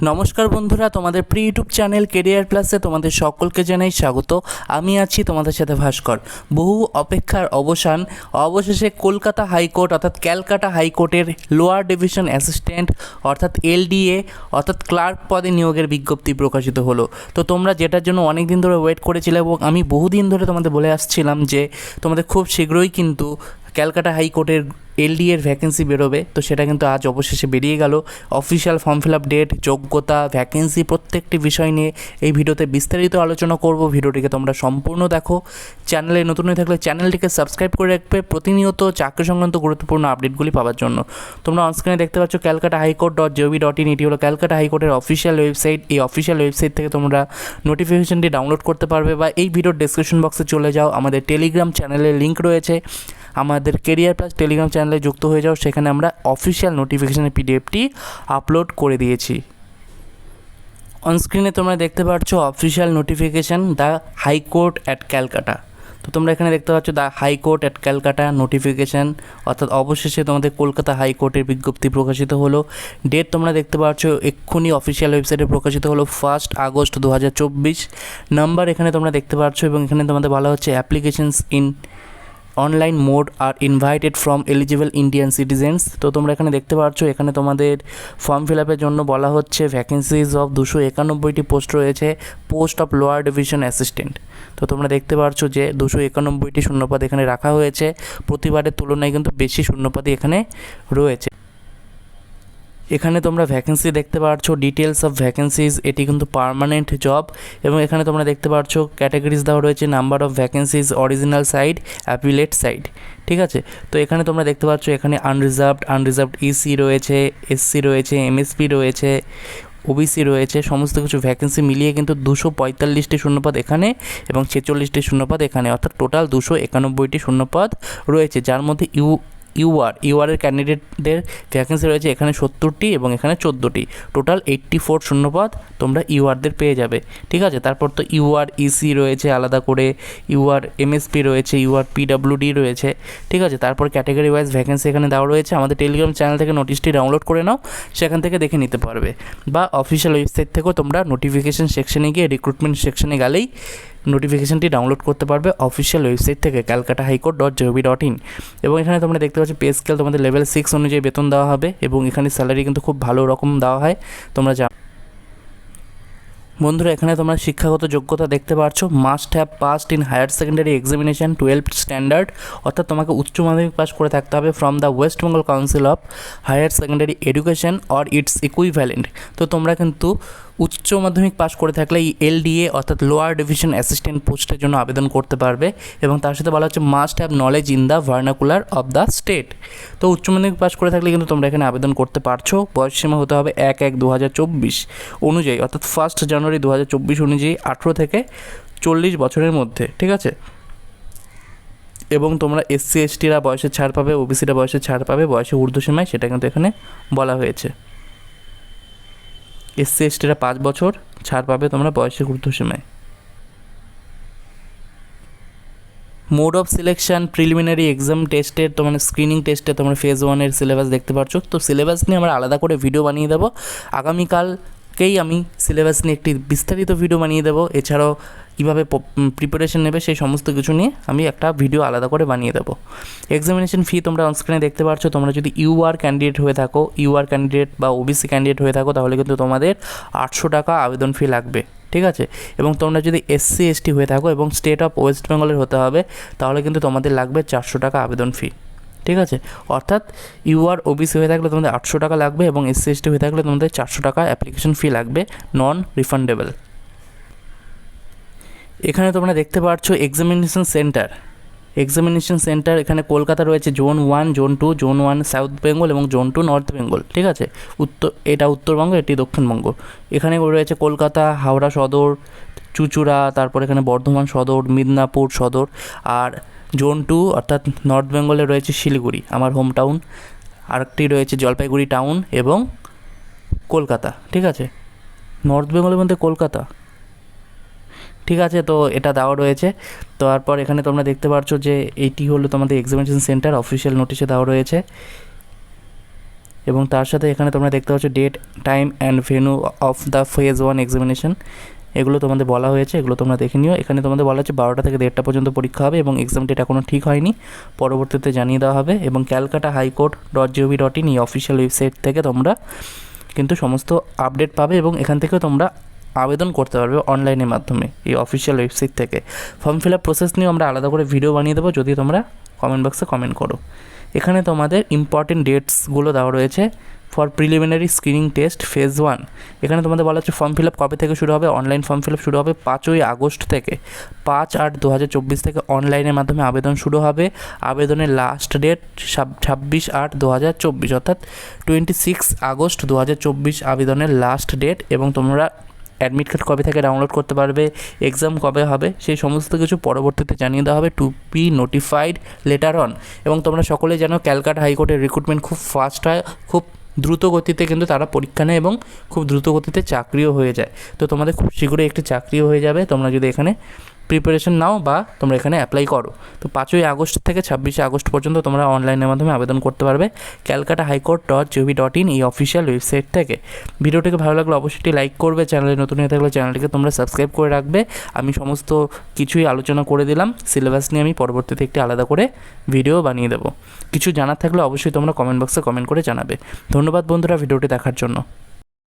নমস্কার বন্ধুরা, তোমাদের প্রি ইউটিউব চ্যানেল কেরিয়ার প্লাসে তোমাদের সকলকে জানাই স্বাগত। আমি আছি তোমাদের সাথে ভাস্কর। বহু অপেক্ষার অবসান, অবশেষে কলকাতা হাইকোর্ট অর্থাৎ ক্যালকাটা হাইকোর্টের লোয়ার ডিভিশন অ্যাসিস্ট্যান্ট অর্থাৎ এলডিএ অর্থাৎ ক্লার্ক পদে নিয়োগের বিজ্ঞপ্তি প্রকাশিত হলো। তো তোমরা যেটার জন্য অনেক দিন ধরে ওয়েট করেছিলে এবং আমি বহুদিন ধরে তোমাদের বলে আসছিলাম যে তোমাদের খুব শীঘ্রই কিন্তু ক্যালকাটা হাইকোর্টের এলডিএর ভ্যাকেন্সি বেরোবে, তো সেটা কিন্তু আজ অবশেষে বেরিয়ে গেল। Official form fill up date, যোগ্যতা, ভ্যাকেন্সি প্রত্যেকটি বিষয় নিয়ে এই ভিডিওতে বিস্তারিত আলোচনা করব। ভিডিওটিকে তোমরা সম্পূর্ণ দেখো। চ্যানেলে নতুন হয়ে থাকলে চ্যানেলটিকে সাবস্ক্রাইব করে রাখবে প্রতিনিয়ত চাকরি সংক্রান্ত গুরুত্বপূর্ণ আপডেটগুলি পাওয়ার জন্য। তোমরা অনস্ক্রিনে দেখতে পাচ্ছ ক্যালকাটা হাইকোর্ট .gov.in, এটি হলো ক্যালকাটা হাইকোর্টের অফিসিয়াল ওয়েবসাইট। এই অফিসিয়াল ওয়েবসাইট থেকে তোমরা নোটিফিকেশনটি ডাউনলোড করতে পারবে বা এই ভিডিওর ডেসক্রিপশন বক্সে চলে যাও, আমাদের টেলিগ্রাম চ্যানেলের লিঙ্ক রয়েছে, আমাদের কেরিয়ার প্লাস টেলিগ্রাম চ্যানেলে যুক্ত হয়ে যাও। সেখানে আমরা অফিসিয়াল নোটিফিকেশনের পিডিএফটি আপলোড করে দিয়েছি। অনস্ক্রিনে তোমরা দেখতে পাচ্ছ official notification the high court at Calcutta. তো তোমরা এখানে দেখতে পাচ্ছ the high court at Calcutta notification, অর্থাৎ অবশেষে তোমাদের কলকাতা হাইকোর্টের বিজ্ঞপ্তি প্রকাশিত হলো। ডেট তোমরা দেখতে পাচ্ছ এক্ষুনি অফিসিয়াল ওয়েবসাইটে প্রকাশিত হলো 1 আগস্ট 2024। নাম্বার এখানে তোমরা দেখতে পাচ্ছ এবং এখানে তোমাদের বলা হচ্ছে অ্যাপ্লিকেশনস ইন অনলাইন মোড আর invited from eligible Indian citizens. তো তোমরা এখানে দেখতে পাচ্ছ এখানে তোমাদের ফর্ম ফিল আপের জন্য বলা হচ্ছে ভ্যাকেন্সিজ অফ 291টি পোস্ট রয়েছে, post of lower division assistant. তো তোমরা দেখতে পাচ্ছ যে 291টি শূন্যপদ এখানে রাখা হয়েছে, প্রতিবারের তুলনায় কিন্তু বেশি শূন্যপদই এখানে রয়েছে। এখানে তোমরা ভ্যাকেন্সি দেখতে পাচ্ছ, ডিটেলস অফ ভ্যাকেন্সিজ, এটি কিন্তু পার্মানেন্ট জব। এবং এখানে তোমরা দেখতে পাচ্ছ ক্যাটাগরিজ দেওয়া রয়েছে, number of vacancies, original side, appellate side. ঠিক আছে, তো এখানে তোমরা দেখতে পাচ্ছ এখানে আনরিজার্ভড ইসি রয়েছে, এসসি রয়েছে, এমএসপি রয়েছে, ওবিসি রয়েছে, সমস্ত কিছু ভ্যাকেন্সি মিলিয়ে কিন্তু 245টি শূন্যপদ এখানে এবং 46টি শূন্যপদ এখানে, অর্থাৎ টোটাল 291টি শূন্যপদ রয়েছে, যার মধ্যে ইউআরের ক্যান্ডিডেটদের ভ্যাকেন্সি রয়েছে এখানে 70টি এবং এখানে 14টি, টোটাল 84 শূন্যপদ তোমরা ইউআরদের পেয়ে যাবে। ঠিক আছে, তারপর তো ইউআর ইসি রয়েছে আলাদা করে, ইউআর এমএসপি রয়েছে, ইউআর পিডাব্লিউডি রয়েছে। ঠিক আছে, তারপর ক্যাটাগরি ওয়াইজ ভ্যাকেন্সি এখানে দেওয়া রয়েছে। আমাদের টেলিগ্রাম চ্যানেল থেকে নোটিশটি ডাউনলোড করে নাও, সেখান থেকে দেখে নিতে পারবে, বা অফিসিয়াল ওয়েবসাইট থেকেও তোমরা নোটিফিকেশন সেকশনে গিয়ে রিক্রুটমেন্ট সেকশনে গেলেই নোটিফিকেশনটি ডাউনলোড করতে পারবে অফিসিয়াল ওয়েবসাইট থেকে ক্যালকাটা হাইকোর্ট .gov.in। এবং এখানে তোমরা দেখতে পাচ্ছ পে স্কেল তোমাদের লেভেল 6 অনুযায়ী বেতন দেওয়া হবে এবং এখানে স্যালারি কিন্তু খুব ভালো রকম দেওয়া হয়, তোমরা জানো। বন্ধুরা এখানে তোমরা শিক্ষাগত যোগ্যতা দেখতে পাচ্ছ, must have passed in higher secondary examination 12 standard, অর্থাৎ তোমাকে উচ্চ মাধ্যমিক পাস করে থাকতে হবে from the West Bengal council of higher secondary education or its equivalent. তো তোমরা কিন্তু উচ্চ মাধ্যমিক পাস করে থাকলে এই এলডিএ অর্থাৎ লোয়ার ডিভিশন অ্যাসিস্ট্যান্ট পোস্টের জন্য আবেদন করতে পারবে। এবং তার সাথে বলা হচ্ছে must have knowledge in the vernacular of the state. তো উচ্চ মাধ্যমিক পাস করে থাকলে কিন্তু তোমরা এখানে আবেদন করতে পারছো। বয়সসীমা হতে হবে 1/1/2024 অনুযায়ী, অর্থাৎ 1 জানুয়ারি 2024 অনুযায়ী 18 থেকে 40 বছরের মধ্যে। ঠিক আছে, এবং তোমরা এসসি এসটিরা বয়সে ছাড় পাবে, ওবিসিরা বয়সে ছাড় পাবে, বয়সে ঊর্ধ্বসীমায় সেটা কিন্তু এখানে বলা হয়েছে। এসসি এসটিরা 5 বছর ছাড় পাবে তোমরা বয়সের ঊর্ধ্বসীমায়। Mode of selection preliminary exam টেস্টের তোমার স্ক্রিনিং টেস্টে তোমরা ফেজ 1-এর সিলেবাস দেখতে পাচ্ছ। তো সিলেবাস নিয়ে আমরা আলাদা করে ভিডিও বানিয়ে দেবো আগামীকালকেই, আমি সিলেবাস নিয়ে একটি বিস্তারিত ভিডিও বানিয়ে দেবো। এছাড়াও কীভাবে প্রিপারেশন নেবে সেই সমস্ত কিছু নিয়ে আমি একটা ভিডিও আলাদা করে বানিয়ে দেবো। এক্সামিনেশন ফি তোমরা অনস্ক্রিনে দেখতে পাচ্ছ। তোমরা যদি ইউআর ক্যান্ডিডেট হয়ে থাকো, ইউআর ক্যান্ডিডেট বা ওবিসি ক্যান্ডিডেট হয়ে থাকো, তাহলে কিন্তু তোমাদের 800 টাকা আবেদন ফি লাগবে। ঠিক আছে, এবং তোমরা যদি এসসি এসটি হয়ে থাকো এবং স্টেট অফ ওয়েস্ট বেঙ্গলের হতে হবে, তাহলে কিন্তু তোমাদের লাগবে 400 টাকা আবেদন ফি। ঠিক আছে, অর্থাৎ ইউআর ওবিসি হয়ে থাকলে তোমাদের 800 টাকা লাগবে এবং এসসি এসটি হয়ে থাকলে তোমাদের 400 টাকা অ্যাপ্লিকেশন ফি লাগবে, নন রিফান্ডেবল। এখানে তোমরা দেখতে পাচ্ছ এক্সামিনেশন সেন্টার এখানে কলকাতা রয়েছে, zone 1, zone 2, zone 1 south Bengal এবং জোন 2 নর্থ বেঙ্গল। ঠিক আছে, এটা উত্তরবঙ্গ, এটি দক্ষিণবঙ্গ। এখানে রয়েছে কলকাতা, হাওড়া সদর, চুঁচুড়া, তারপর এখানে বর্ধমান সদর, মিদনাপুর সদর। আর জোন 2 অর্থাৎ নর্থ বেঙ্গলে রয়েছে শিলিগুড়ি, আমার হোম টাউন। আরেকটি রয়েছে জলপাইগুড়ি টাউন এবং কলকাতা। ঠিক আছে, নর্থ বেঙ্গলের মধ্যে কলকাতা। ঠিক আছে, তো এটা দেওয়া রয়েছে। তারপর এখানে তোমরা দেখতে পাচ্ছ যে এইটি হলো তোমাদের এক্সামিনেশন সেন্টার, অফিসিয়াল নোটিশে দেওয়া রয়েছে। এবং তার সাথে এখানে তোমরা দেখতে পাচ্ছ date, time and venue of the phase 1 examination, এগুলো তোমাদের বলা হয়েছে, এগুলো তোমরা দেখে নিও। এখানে তোমাদের বলা হচ্ছে 12টা থেকে 1:30 পর্যন্ত পরীক্ষা হবে এবং এক্সাম ডেট এখনও ঠিক হয়নি, পরবর্তীতে জানিয়ে দেওয়া হবে। এবং ক্যালকাটা হাইকোর্ট .gov.in এই অফিসিয়াল ওয়েবসাইট থেকে তোমরা কিন্তু সমস্ত আপডেট পাবে এবং এখান থেকেও তোমরা আবেদন করতে পারবে অনলাইনের মাধ্যমে এই অফিসিয়াল ওয়েবসাইট থেকে। ফর্ম ফিল আপ প্রসেস নিয়েও আমরা আলাদা করে ভিডিও বানিয়ে দেবো, যদি তোমরা কমেন্ট বক্সে কমেন্ট করো। এখানে তোমাদের ইম্পর্টেন্ট ডেটসগুলো দেওয়া রয়েছে for preliminary screening test phase 1। এখানে তোমাদের বলা হচ্ছে ফর্ম ফিল আপ কবে থেকে শুরু হবে। অনলাইন ফর্ম ফিল আপ শুরু হবে 5ই আগস্ট থেকে। 5/8/2024 থেকে অনলাইনের মাধ্যমে আবেদন শুরু হবে। আবেদনের লাস্ট ডেট 26/8/2024, অর্থাৎ 26 আগস্ট 2024 আবেদনের লাস্ট ডেট। এবং তোমরা অ্যাডমিট কার্ড কবে থেকে ডাউনলোড করতে পারবে, এক্সাম কবে হবে, সেই সমস্ত কিছু পরবর্তীতে জানিয়ে দেওয়া হবে, to be notified later on. এবং তোমরা সকলেই জানো ক্যালকাটা হাইকোর্টের রিক্রুটমেন্ট খুব ফাস্ট হয়, খুব দ্রুত গতিতে কিন্তু তারা পরীক্ষা নেয় এবং খুব দ্রুত গতিতে চাকরিও হয়ে যায়। তো তোমাদের খুব শীঘ্রই একটি চাকরিও হয়ে যাবে তোমরা যদি এখানে প্রিপারেশন নাও বা তোমরা এখানে অ্যাপ্লাই করো। তো 5ই আগস্ট থেকে 26শে আগস্ট পর্যন্ত তোমরা অনলাইনের মাধ্যমে আবেদন করতে পারবে ক্যালকাটা হাইকোর্ট .gov.in এই অফিসিয়াল ওয়েবসাইট থেকে। ভিডিওটিকে ভালো লাগলে অবশ্যই লাইক করবে, চ্যানেলে নতুন হয়ে থাকলে চ্যানেলটিকে তোমরা সাবস্ক্রাইব করে রাখবে। আমি সমস্ত কিছুই আলোচনা করে দিলাম, সিলেবাস নিয়ে আমি পরবর্তীতে একটি আলাদা করে ভিডিও বানিয়ে দেবো। কিছু জানার থাকলে অবশ্যই তোমরা কমেন্ট বক্সে কমেন্ট করে জানাবে। ধন্যবাদ বন্ধুরা ভিডিওটি দেখার জন্য।